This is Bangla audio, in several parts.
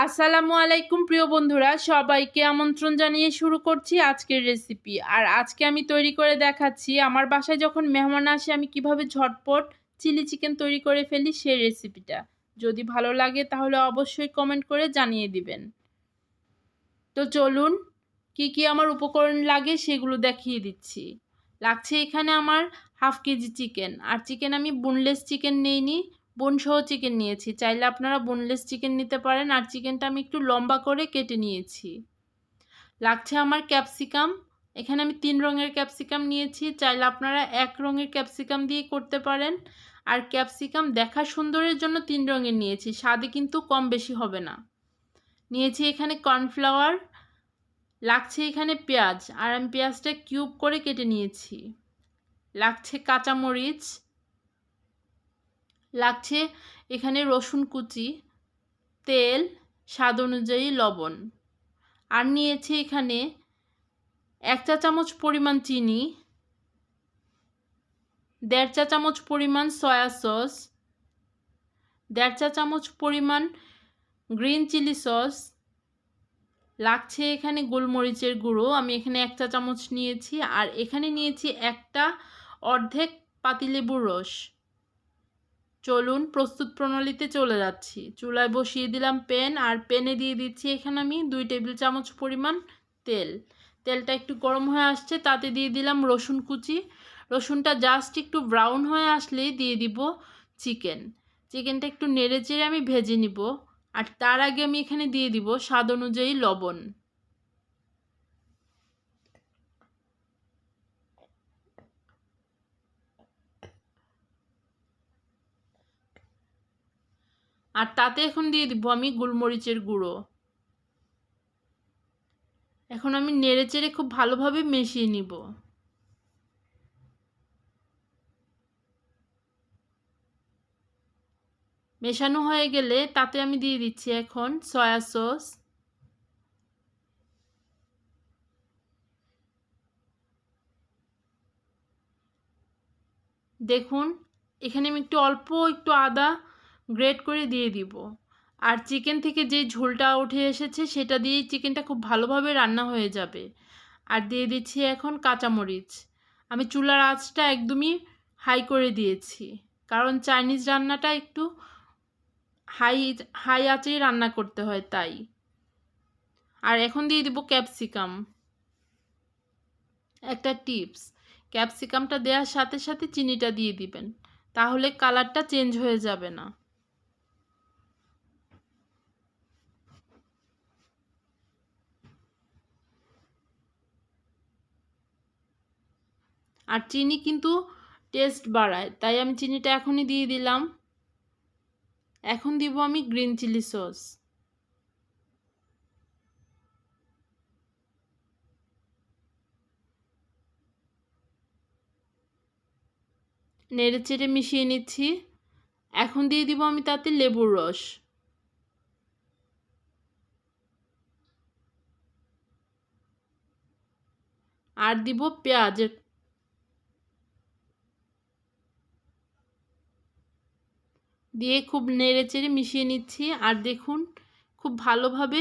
আসসালামু আলাইকুম প্রিয় বন্ধুরা, সবাইকে আমন্ত্রণ জানিয়ে শুরু করছি আজকের রেসিপি। আর আজকে আমি তৈরি করে দেখাচ্ছি আমার বাসায় যখন মেহমান আসে আমি কিভাবে ঝটপট চিলি চিকেন তৈরি করে ফেলি সেই রেসিপিটা। যদি ভালো লাগে তাহলে অবশ্যই কমেন্ট করে জানিয়ে দিবেন। তো চলুন কি কি আমার উপকরণ লাগে সেগুলো দেখিয়ে দিচ্ছি। লাগছে এখানে আমার হাফ কেজি চিকেন, আর চিকেন আমি বোনলেস চিকেন নিইনি, বোনসহ চিকেন নিয়েছি। চাইলে আপনারা বোনলেস চিকেন নিতে পারেন। আর চিকেনটা আমি একটু লম্বা করে কেটে নিয়েছি। লাগছে আমার ক্যাপসিকাম, এখানে আমি 3 রঙের ক্যাপসিকাম নিয়েছি। চাইলে আপনারা 1 রঙের ক্যাপসিকাম দিয়ে করতে পারেন। আর ক্যাপসিকাম দেখা সুন্দরের জন্য 3 রঙের নিয়েছি, স্বাদে কিন্তু কম বেশি হবে না। নিয়েছি এখানে কর্নফ্লাওয়ার, লাগছে এখানে পেঁয়াজ, আর আমি পেঁয়াজটা কিউব করে কেটে নিয়েছি। লাগছে কাঁচামরিচ, লাগছে এখানে রসুন কুচি, তেল, স্বাদ অনুযায়ী লবণ। আর নিয়েছি এখানে 1 চা চামচ পরিমাণ চিনি, 1.5 চা চামচ পরিমাণ সয়া সস, 1.5 চা চামচ পরিমাণ গ্রিন চিলি সস। লাগছে এখানে গোলমরিচের গুঁড়ো, আমি এখানে 1 চা চামচ নিয়েছি। আর এখানে নিয়েছি একটা অর্ধেক পাতিলেবুর রস। চলুন প্রস্তুত প্রণালীতে চলে যাচ্ছি। চুলায় বসিয়ে দিলাম প্যান, আর প্যানে দিয়ে দিচ্ছি এখানে আমি 2 টেবিল চামচ পরিমাণ তেল। তেলটা একটু গরম হয়ে আসছে, তাতে দিয়ে দিলাম রসুন কুচি। রসুনটা জাস্ট একটু ব্রাউন হয়ে আসলেই দিয়ে দিব চিকেনটা একটু নেড়ে চেড়ে আমি ভেজে নিব। আর তার আগে আমি এখানে দিয়ে দিব স্বাদ অনুযায়ী লবণ। আর তাতে এখন দিয়ে দিব আমি গোলমরিচের গুঁড়ো। এখন আমি নেড়ে চেড়ে খুব ভালোভাবে মিশিয়ে নিব। মেশানো হয়ে গেলে তাতে আমি দিয়ে দিচ্ছি এখন সয়া সস, দেখুন এখানে আমি একটু আদা গ্রেট করে দিয়ে দিব। আর চিকেন থেকে যে ঝোলটা উঠে এসেছে সেটা দিয়েই চিকেনটা খুব ভালোভাবে রান্না হয়ে যাবে। আর দিয়ে দিচ্ছি এখন কাঁচামরিচ। আমি চুলার আঁচটা একদমই হাই করে দিয়েছি, কারণ চাইনিজ রান্নাটা একটু হাই হাই আঁচেই রান্না করতে হয় তাই। আর এখন দিয়ে দিব ক্যাপসিকাম। একটা টিপস, ক্যাপসিকামটা দেওয়ার সাথে সাথে চিনিটা দিয়ে দিবেন, তাহলে কালারটা চেঞ্জ হয়ে যাবে না। আর চিনি কিন্তু টেস্ট বাড়ায়, তাই আমি চিনিটা এখনই দিয়ে দিলাম। এখন দিব আমি গ্রিন চিলি সস। নেড়ে চেড়ে মিশিয়ে নিচ্ছি। এখন দিয়ে দিব আমি তাতে লেবুর রস। আর দিব পেঁয়াজ। দিয়ে খুব নেড়ে চেড়ে মিশিয়ে নিচ্ছি। আর দেখুন খুব ভালোভাবে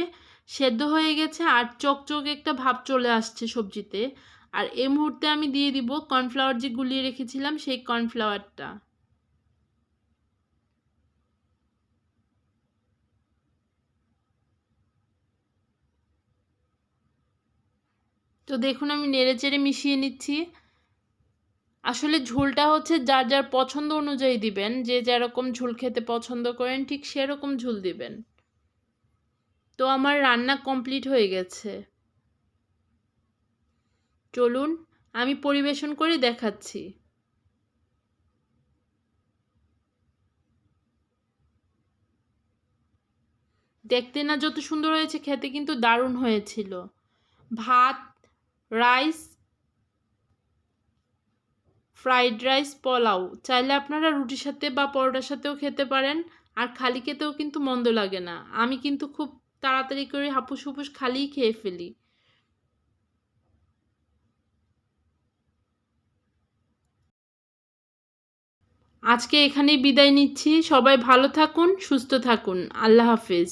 সেদ্ধ হয়ে গেছে, আর চকচকে একটা ভাব চলে আসছে সবজিতে। আর এই মুহূর্তে আমি দিয়ে দিব কর্নফ্লাওয়ার যে গুলিয়ে রেখেছিলাম সেই কর্নফ্লাওয়ারটা। তো দেখুন আমি নেড়ে চেড়ে মিশিয়ে নিচ্ছি। আসলে ঝোলটা হচ্ছে যার যার পছন্দ অনুযায়ী দিবেন, যে যেরকম ঝোল খেতে পছন্দ করেন ঠিক সেরকম ঝোল দিবেন। তো আমার রান্না কমপ্লিট হয়ে গেছে। চলুন আমি পরিবেশন করে দেখাচ্ছি। দেখতে না যত সুন্দর হয়েছে, খেতে কিন্তু দারুণ হয়েছিল। ভাত, রাইস, ফ্রাইড রাইস, পোলাও, চাইলে আপনারা রুটির সাথে বা পরোটার সাথেও খেতে পারেন। আর খালি খেতেও কিন্তু মন্দ লাগে না। আমি কিন্তু খুব তাড়াতাড়ি করে হাপুস হুপুস খালিই খেয়ে ফেলি। আজকে এখানেই বিদায় নিচ্ছি। সবাই ভালো থাকুন, সুস্থ থাকুন। আল্লাহ হাফেজ।